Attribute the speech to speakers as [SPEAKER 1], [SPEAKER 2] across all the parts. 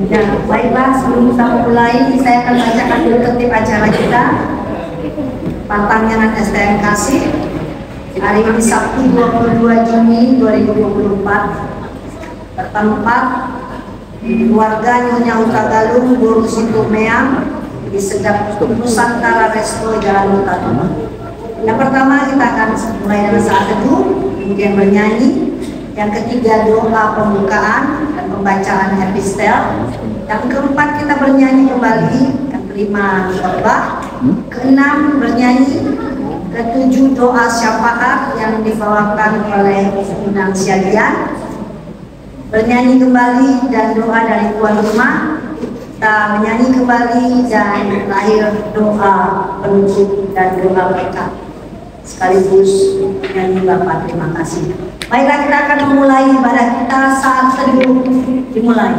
[SPEAKER 1] Ya, baiklah, sebelum kita mulai, saya akan bacakan dulu tertib acara kita. Pantang STM Kasih hari ini Sabtu 22 Juni 2024 bertempat di keluarga Nyonya Uta Galung, Guru Situ Meang di Sedap Nusantara Resto Jalan Utara. Yang pertama kita akan mulai dengan saat teduh, kemudian bernyanyi. Yang ketiga doa pembukaan dan pembacaan epistel. Yang keempat kita bernyanyi kembali. Yang kelima khotbah. Keenam bernyanyi. Ketujuh doa syafaat yang dibawakan oleh Undang Syariah. Bernyanyi kembali dan doa dari tuan rumah. Kita menyanyi kembali dan lahir doa penutup dan doa berkat. Sekaligus menyanyi Bapak, terima kasih. Baiklah, kita akan memulai ibadah kita saat teduh dimulai.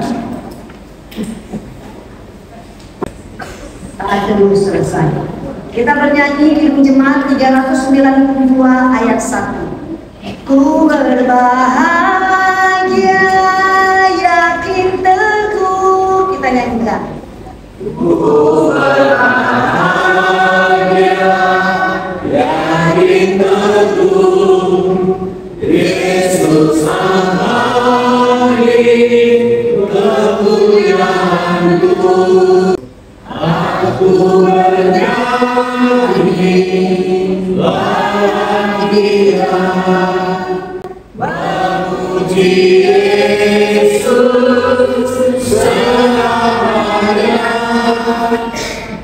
[SPEAKER 1] Saat teduh selesai. Kita bernyanyi di jemaat 392 ayat 1. Ku berbahagia, yakin teguh. Kita nyanyikan. Ku berbahagia, yakin teguh. Yesus Almighty, kemuliaanku. Aku bernyanyi, bahagia, memuji Yesus selamanya.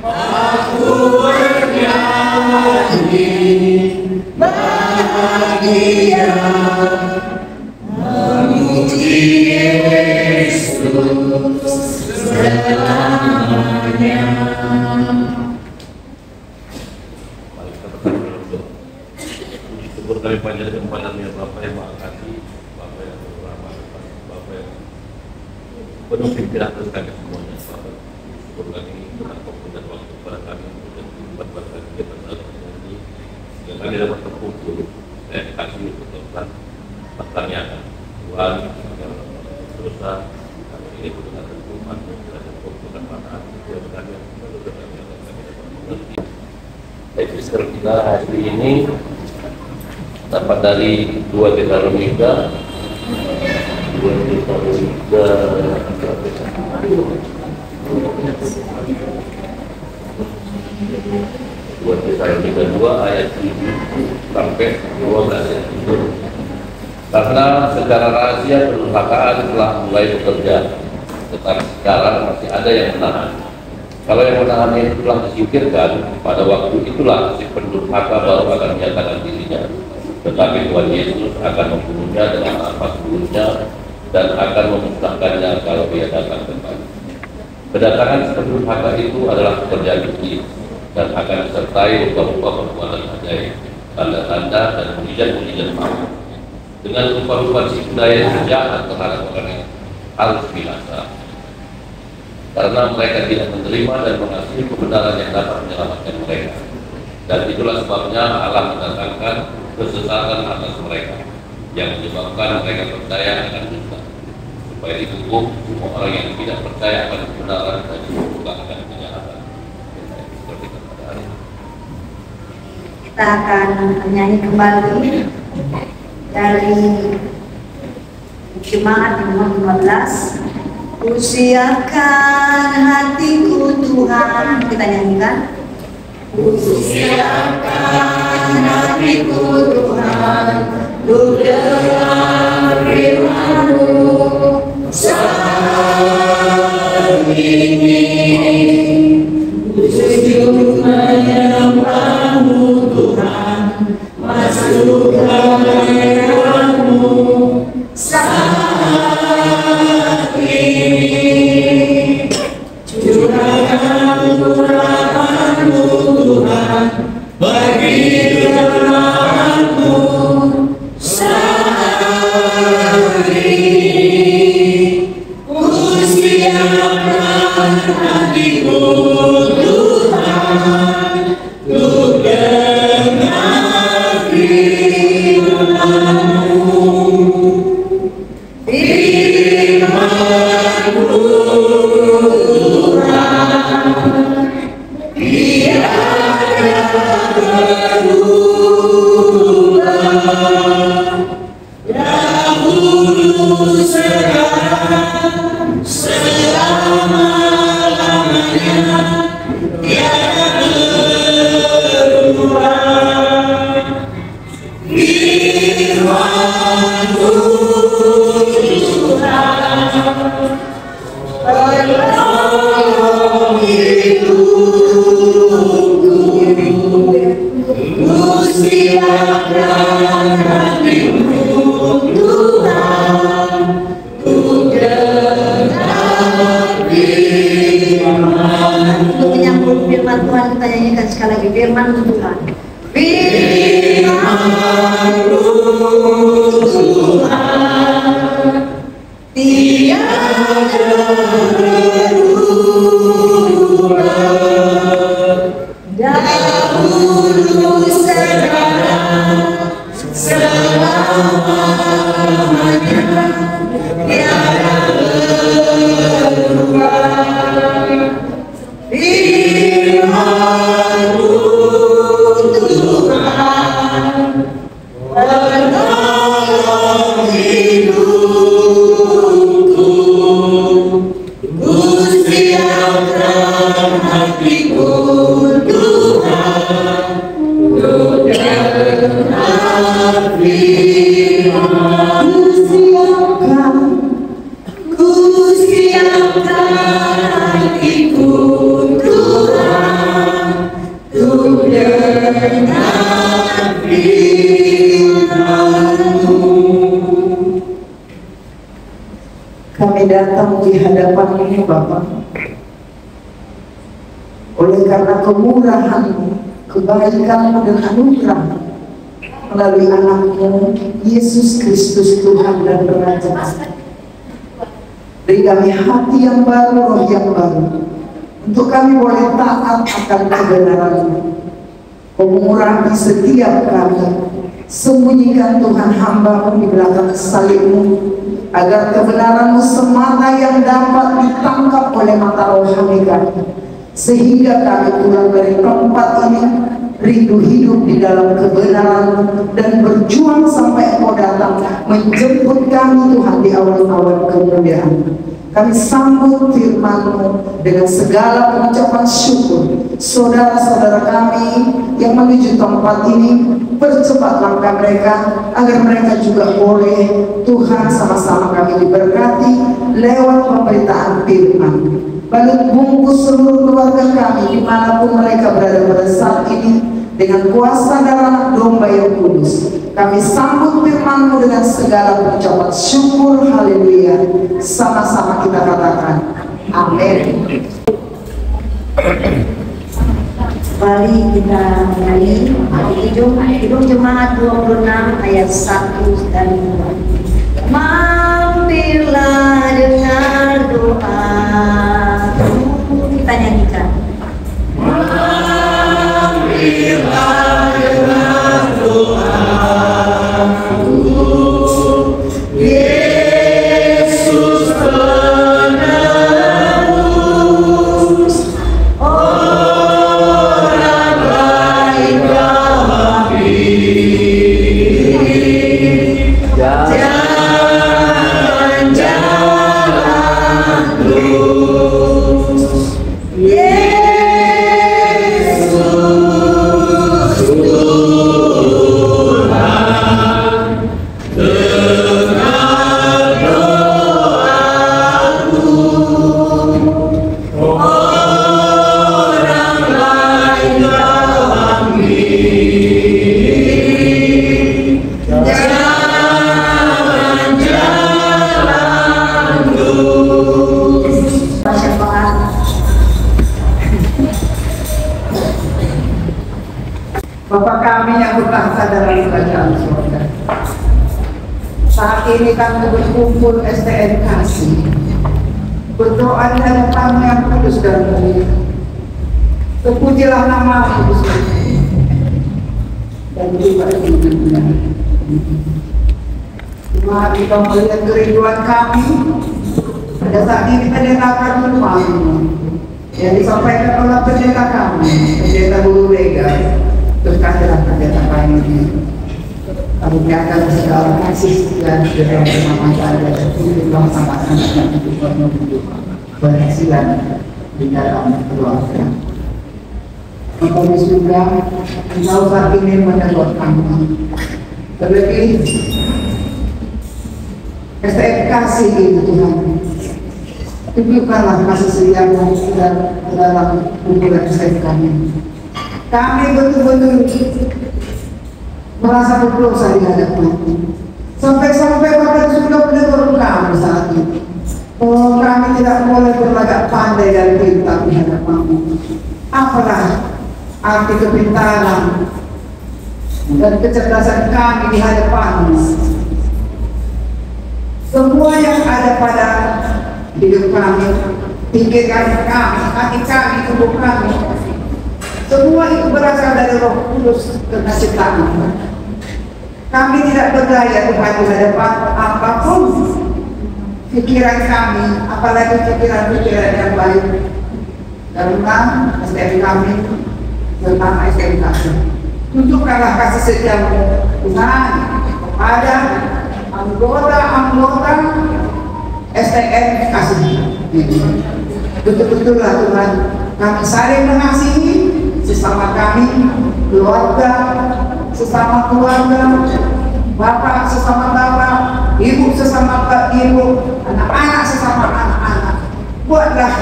[SPEAKER 1] Aku bernyanyi, bahagia, memuji Yesus selamanya.
[SPEAKER 2] Mari kita berdoa dulu. Syukur kami panjatkan kepada-Mu Bapa yang Maha Kasih, Bapa yang berrahmat, Bapa yang penuh pikiran atas kami semuanya. Bapa, syukur kami telah waktu dan waktu kepada kami dan tempat pada kegiatan dalam ini yang kami dapat terkumpul. Saya kasih untuk Tuhan, bertanya Tuhan yang dosa kami ini dengan terkumpul dan terkumpulkan mana yang kami menurut kami yang kami dapat mengerti. Baik, sekarang kita hari ini dapat dari 2 Tesalonika 2 Tesalonika 2 ayat 7 sampai 12 ayat 7. Karena secara rahasia pendurhakaan telah mulai bekerja, tetapi sekarang masih ada yang menahan. Kalau yang menahan itu telah disingkirkan, pada waktu itulah si pendurhaka baru akan menyatakan dirinya. Tetapi Tuhan Yesus akan membunuhnya dengan nafas mulutnya dan akan memusnahkannya kalau dia datang kembali. Kedatangan si pendurhaka itu adalah pekerjaan iblis dan akan disertai rupa-rupa perbuatan ajaib, tanda-tanda dan mujizat-mujizat maut. Dengan rupa-rupa si budaya yang jahat terhadap orang yang harus binasa. Karena mereka tidak menerima dan mengasihi kebenaran yang dapat menyelamatkan mereka. Dan itulah sebabnya Allah mendatangkan kesesatan atas mereka yang menyebabkan mereka percaya akan dosa, supaya dihukum semua orang yang tidak percaya akan kebenaran dan dihukum akan kejahatan. Seperti pada hari ini.
[SPEAKER 1] Kita akan menyanyi kembali dari jemaat nomor 15. Usiakan hatiku Tuhan, kita nyanyikan. Usiakan hatiku Tuhan, untuk dengar firman-Mu saat ini. Sujud menyembah-Mu Tuhan, masuk hadirat-Mu saat ini. Curahkan urapan-Mu Tuhan, bagi firman-Mu saat ini. Usiakan hatiku Tuhan, untuk dengar firman-Mu. Firman-Mu firman Tuhan, kita nyanyikan sekali lagi firman Tuhan. Firman Tuhan tiada berubah, dahulu sekarang selamanya tiada berubah. Firman Tuhan penolong hidupku, ku siapkan hatiku Tuhan, ku dengar firman. Ku siapkan hatiku Tuhan, ku dengar firman-Mu.
[SPEAKER 3] Kami datang di hadapan-Mu Bapa, oleh karena kemurahan-Mu, kebaikan-Mu dan anugerah-Mu melalui anak-Mu Yesus Kristus Tuhan dan Raja. Beri kami hati yang baru, roh yang baru, untuk kami boleh taat akan kebenaran-Mu. Mengurahi setiap kami, sembunyikan Tuhan hamba-Mu di belakang salib-Mu, agar kebenaran-Mu semata yang dapat ditangkap oleh mata rohani kami, sehingga kami pulang dari tempat ini rindu hidup di dalam kebenaran dan berjuang sampai Engkau datang menjemput kami Tuhan di awan-awan kemuliaan. Kami sambut firman-Mu dengan segala pengucapan syukur. Saudara-saudara kami yang menuju tempat ini, percepat langkah mereka agar mereka juga boleh Tuhan sama-sama kami diberkati lewat pemberitaan firman. Balut bungkus seluruh keluarga kami dimanapun mereka berada pada saat ini dengan kuasa darah anak domba yang kudus. Kami sambut firman-Mu dengan segala pengucapan syukur. Haleluya. Sama-sama kita katakan amin.
[SPEAKER 1] Kembali kita nyanyi Kidung Jemaat 26 ayat 1 dan 2. Mampirlah dengar doa, kita nyanyikan. Mampirlah dengar doa, Yesus penebus, orang baik kami. Jangan jalan terus, Yesus Tuhan, dengar doaku, orang lain kami. Jangan jalan terus.
[SPEAKER 3] Bapa kami yang bertahta dalam kerajaan surga, saat ini kami berkumpul STN Kasih, berdoa di hadapan yang kudus dan mulia. Terpujilah nama kudus dan juga dimuliakan. Mari Kau melihat kerinduan kami pada saat ini pendeta rumah-mu yang disampaikan oleh pendeta kami, pendeta Guru Lega. Berkatalah pendeta kami ini, kami nyatakan segala kasih dan dalam keselamatan dan untuk bersama anak dan untuk menuju berhasilan di dalam keluarga. Kami juga Engkau saat ini menyebut kami, terlebih STN Kasih itu Tuhan. Tunjukkanlah kasih setiamu dalam kumpulan STN kami. Kami betul-betul merasa berdosa di hadapan-Mu. Sampai-sampai bahkan sudah menegur kami saat ini. Oh, kami tidak boleh berlagak pandai dan pintar di hadapan-Mu. apalah arti kepintaran dan kecerdasan kami di hadapan semua yang ada pada hidup kami, pikiran kami, hati kami, tubuh kami, semua itu berasal dari Roh Kudus kekasih kami. Kami tidak berdaya Tuhan di hadapan apapun pikiran kami, apalagi pikiran-pikiran yang baik. Karena SDM kami tentang SDM kami. Tunjukkanlah kasih setiamu Tuhan kepada anggota-anggota SDM kasih. Betul-betullah Tuhan, kami saling mengasihi sesama kami, keluarga sesama keluarga, bapak sesama bapak, ibu sesama ibu, anak-anak sesama anak-anak. Buatlah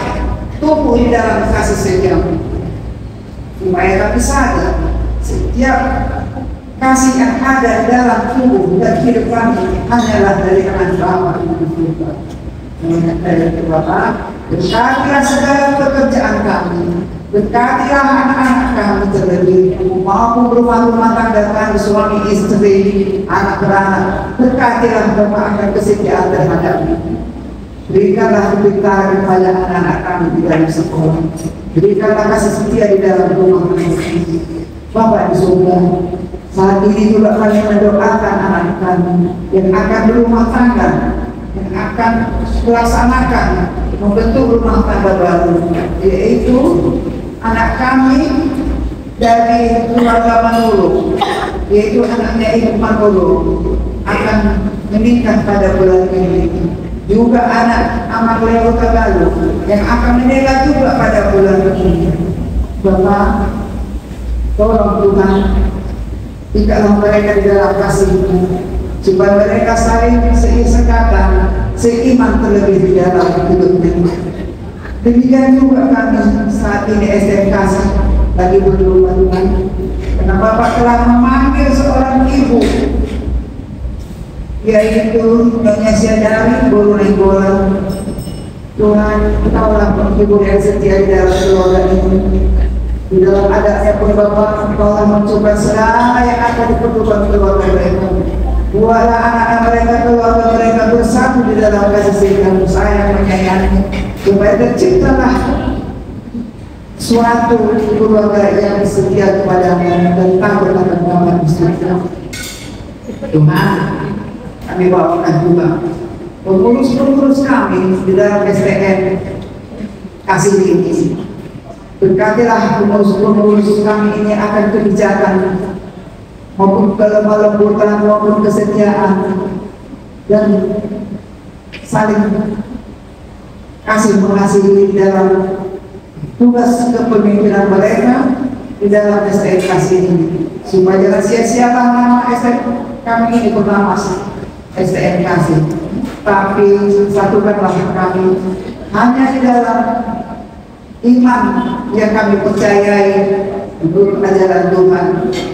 [SPEAKER 3] tumbuh di dalam kasih setiamu, supaya kami sadar setiap kasih yang ada dalam tubuh dan hidup kami hanyalah dari tangan Bapa di surga. Dari Bapa, berkatilah segala pekerjaan kami, berkatilah anak-anak kami terlebih, maupun rumah-rumah tangga kami, suami istri, anak-anak. Berkatilah Bapa akan kesetiaan terhadapnya. Berikanlah kepintaran kepada anak-anak kami di dalam sekolah. Berikanlah kasih setia di dalam rumah kami. Bapa di surga, saat ini juga kami mendoakan anak kami yang akan berumah tangga, yang akan melaksanakan membentuk rumah tangga baru, yaitu anak kami dari keluarga Manulu, yaitu anaknya Ibu Manulu akan menikah pada bulan ini. Juga anak Amat Leo Tagalu yang akan menikah juga pada bulan ini. Bapak, tolong Tuhan, ikatlah mereka di dalam kasih-Mu, supaya mereka saling seisekatan, seiman terlebih di dalam hidupnya. Demikian juga kami saat ini SDM Kasih lagi berdoa Tuhan, karena Bapak telah memanggil seorang ibu, yaitu Nyonya Syadari Bolu Nenggolan. Tuhan, Engkaulah penghibur yang setia di dalam keluarga ini. Di dalam adatnya pun Bapak, Engkaulah mencoba segala yang akan diperlukan keluarga mereka. Buatlah anak-anak mereka, keluarga mereka bersatu di dalam kasih sayang, sayang menyayangi, supaya terciptalah suatu keluarga yang setia kepada-Mu dan takut akan Tuhan di surga. Tuhan, kami bawakan juga pengurus-pengurus kami di dalam SDM kasih ini. Berkatilah pengurus-pengurus kami ini akan kebijakan maupun kelemah lembutan maupun kesetiaan dan saling kasih mengasihi di dalam tugas kepemimpinan mereka di dalam SDM kasih ini, supaya jangan sia-sialah nama SDM kami ini bernama SDM kasih, tapi satukanlah kami hanya di dalam iman yang kami percayai menurut ajaran Tuhan.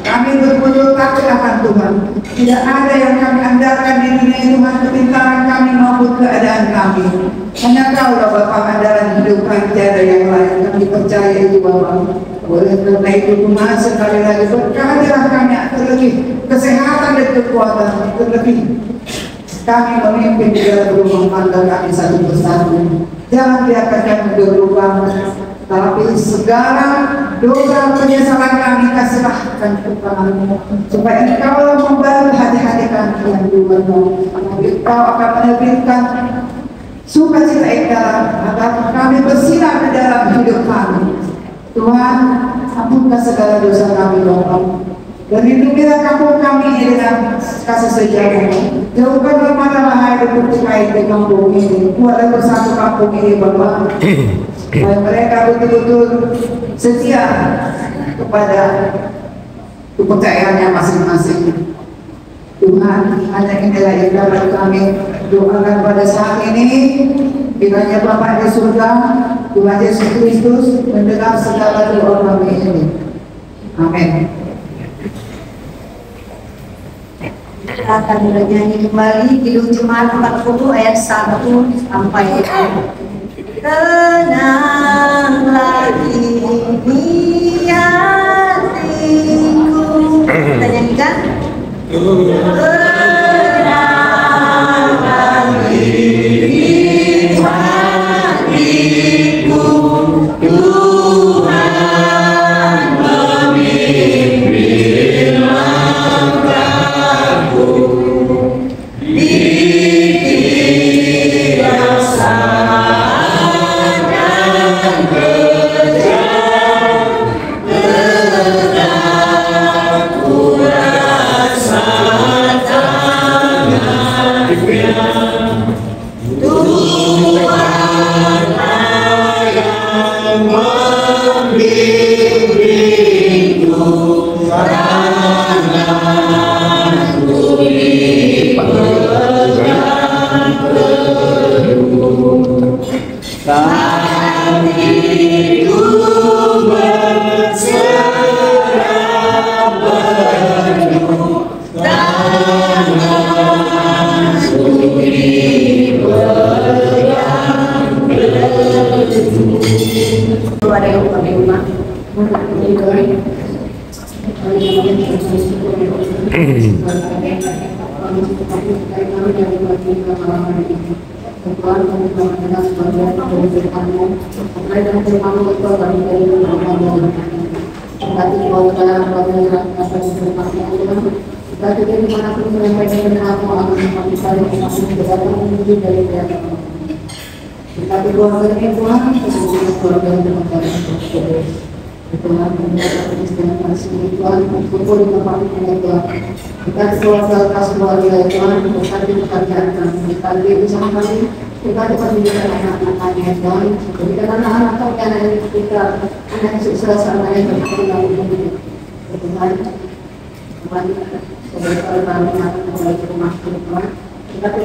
[SPEAKER 3] Kami betul-betul takut akan Tuhan. Tidak ada yang kami andalkan di dunia Tuhan, kepintaran kami maupun keadaan kami. Hanya Kau-lah Bapa andalan hidup kami, tiada yang lain. Kami percaya itu Bapa. Oleh karena itu Tuhan, sekali lagi berkatilah kami, terlebih kesehatan dan kekuatan, terlebih kami memimpin di dalam rumah tangga kami satu persatu. Jangan biarkan kami berlubang, tapi segala dosa penyesalan kami kasihkan kepada-Mu, supaya Engkau membalut hati-hati kami yang berdoa. Engkau akan menerbitkan sukacita indah agar kami bersinar di dalam hidup kami. Tuhan, ampunkan segala dosa kami Bapa. Dan lindungilah kampung kami ini dengan kasih setiamu. Jauhkanlah mana bahaya berkait di kampung ini. Buatlah bersatu kampung ini Bapa, supaya mereka betul-betul setia kepada kepercayaannya masing-masing. Tuhan, hanya inilah yang dapat kami doakan pada saat ini. Kiranya Bapa di surga, Tuhan Yesus Kristus mendengar segala doa kami ini. Amin.
[SPEAKER 1] Kita akan bernyanyi kembali Kidung Jemaat 40 ayat 1 sampai 2. Tenanglah ini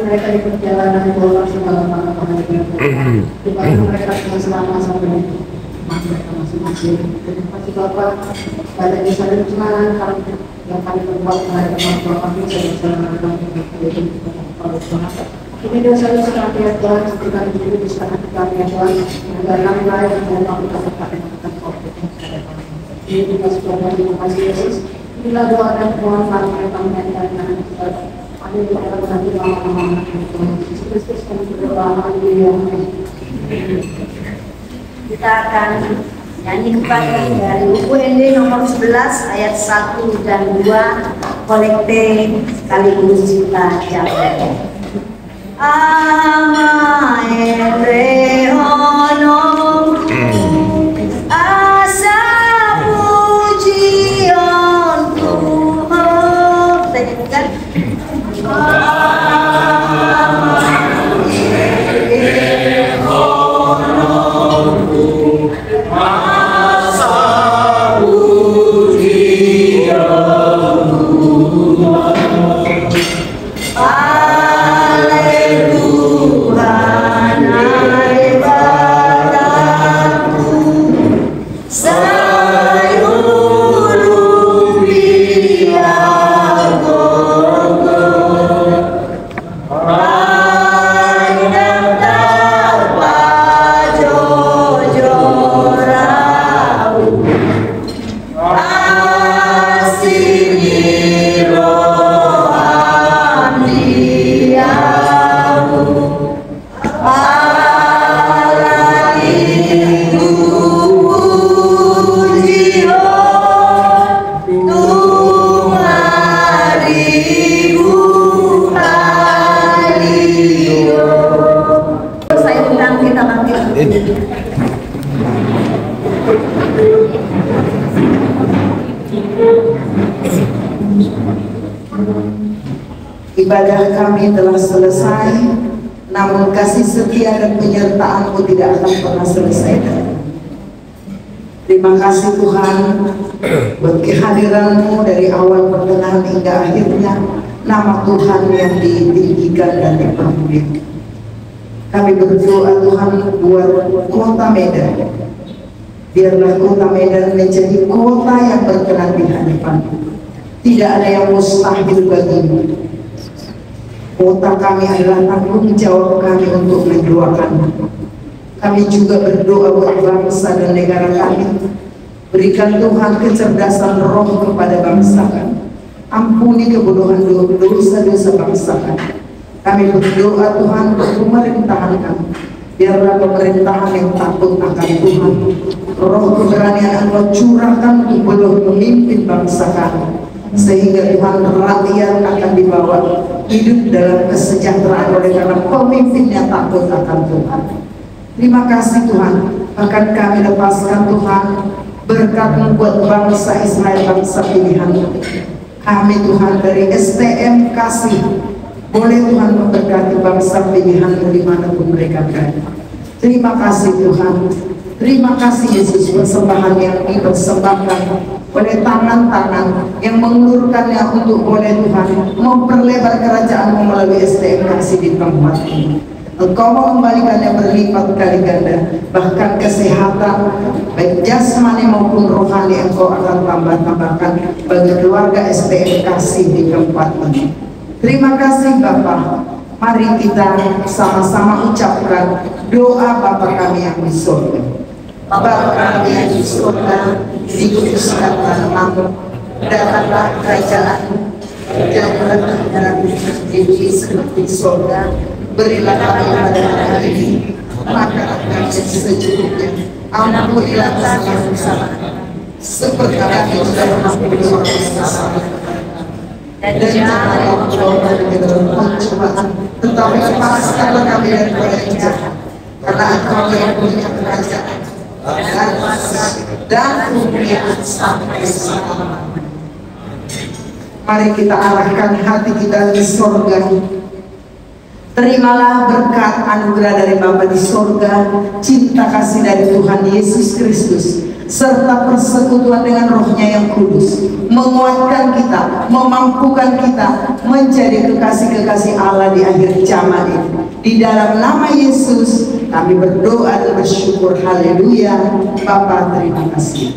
[SPEAKER 1] Mereka di perjalanan bolos segala macam mereka selama sampai masing-masing. Terima kasih Bapak. Pada kisah dan kesenangan yang kami perbuat mereka mampu kami selama ini dosa-dosa kami ya Tuhan, seperti kami juga di sana kami ya Tuhan, agar kami layak dan mampu kami melakukan COVID. Ini kita sudah terima kasih Yesus. Inilah doa dan permohonan kami yang kami kita. Amin. Kita akan nyanyikan dari buku ND nomor 11 ayat 1 dan 2 kolekte sekaligus kita jaga. Ama ere ono asa pujian Tuhan tekan.
[SPEAKER 3] Ibadah kami telah selesai, namun kasih setia dan penyertaan-Mu tidak akan pernah selesai. Terima kasih Tuhan buat kehadiran-Mu dari awal pertengahan hingga akhirnya. Nama Tuhan yang ditinggikan dan dipermuliakan. Kami berdoa Tuhan buat kota Medan. Biarlah kota Medan menjadi kota yang berkenan di hadapan-Mu. Tidak ada yang mustahil bagi-Mu. Kota kami adalah tanggung jawab kami untuk mendoakan. Kami juga berdoa buat bangsa dan negara kami. Berikan Tuhan kecerdasan roh kepada bangsa kami, Ampuni kebodohan dosa-dosa bangsa kami. Kami berdoa Tuhan untuk pemerintahan kami. Biarlah pemerintahan yang takut akan Tuhan. Roh keberanian Engkau curahkan untuk boleh memimpin bangsa kami, sehingga Tuhan rakyat akan dibawa hidup dalam kesejahteraan oleh karena pemimpinnya takut akan Tuhan. Terima kasih Tuhan, akan kami lepaskan Tuhan berkat membuat bangsa Israel bangsa pilihan kami Tuhan dari STM kasih. Boleh Tuhan memberkati bangsa pilihan dimanapun mereka berada. Terima kasih Tuhan. Terima kasih Yesus, persembahan yang dipersembahkan oleh tangan-tangan yang mengulurkannya untuk boleh Tuhan memperlebar kerajaan melalui STM kasih di tempat ini. Engkau mau membalikannya berlipat kali ganda, bahkan kesehatan baik jasmani maupun rohani Engkau akan tambahkan bagi keluarga STM kasih di tempat ini. Terima kasih Bapa. Mari kita sama-sama ucapkan doa Bapa kami yang di surga. Bapa kami yang di surga, dikuduskanlah namamu, datanglah kerajaan-Mu, jadilah kehendakmu di bumi seperti di surga. Berilah kami pada hari ini makanan kami secukupnya. Ampunilah kesalahan kami, seperti kami juga mengampuni orang yang bersalah. Dan janganlah mencoba ke dalam pencobaan, tetapi lepaskanlah kami daripada yang jahat. Karena Engkau yang punya kerajaan dan kuasa dan kemuliaan sampai selama-lamanya. Mari kita arahkan hati kita di surga. Terimalah berkat anugerah dari Bapa di surga, cinta kasih dari Tuhan Yesus Kristus, serta persekutuan dengan Roh-Nya yang kudus, menguatkan kita, memampukan kita menjadi kekasih-kekasih Allah di akhir zaman ini. Di dalam nama Yesus kami berdoa dan bersyukur. Haleluya. Bapa, terima kasih.